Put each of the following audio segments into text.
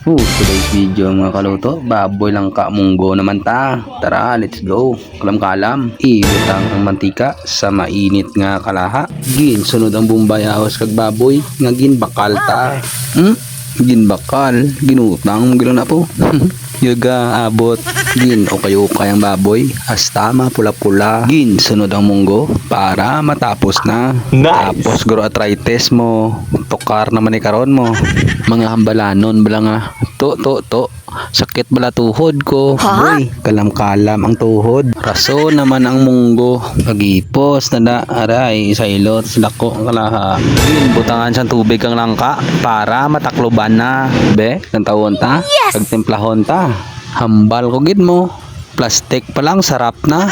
Today's video mga kaluto, baboy lang ka munggo naman ta. Tara, let's go. Kalam-kalam, ibutang ang mantika sa mainit nga kalaha. Ginsunod ang bumbayahos kag baboy nga ginbakal ta. Ginbakal, ginutang mo na po. Yaga abot gin o kayo kayang baboy hasta mapula-pula gin sunod ang munggo para matapos na. Nice. Tapos guro arthritis mo tukar naman ni karon mo mga hambalanon bala nga to sakit bala tuhod ko. Boy, kalam-kalam ang tuhod. Raso naman ang munggo pagipos na aray sa ilot dako ang kalaha. Gin butangan sa tubig kang langka para matakloban na be ng tawon ta. Yes! Pagtemplahon ta hambal ko gid mo plastic pa lang sarap na.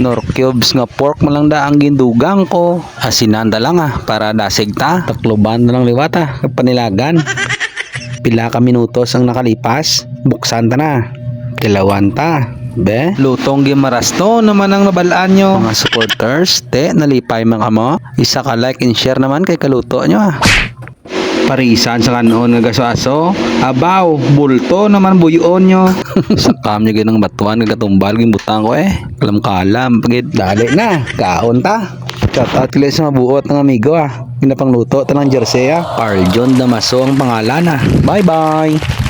Nor cubes nga pork mo lang da ang gindugang ko asinanda lang para dasig ta takloban na lang liwata panilagan. Pila ka minutos ang nakalipas buksan ta na kilawan ta be lutong gimarasto naman ang nabalaan nyo mga supporters te nalipay mga mo isa ka like and share naman kay kaluto nyo parisan sa kanon nga gaso-aso abaw bulto naman buyon nyo sakam nyo ginang batuan gagatumbal gimbutang ko kalam-kalam pagit dali na kaon ta. Shout out kila sa mabuot ng amigo ginapang luto tanang jersey Carl John Damaso ang pangalan bye bye.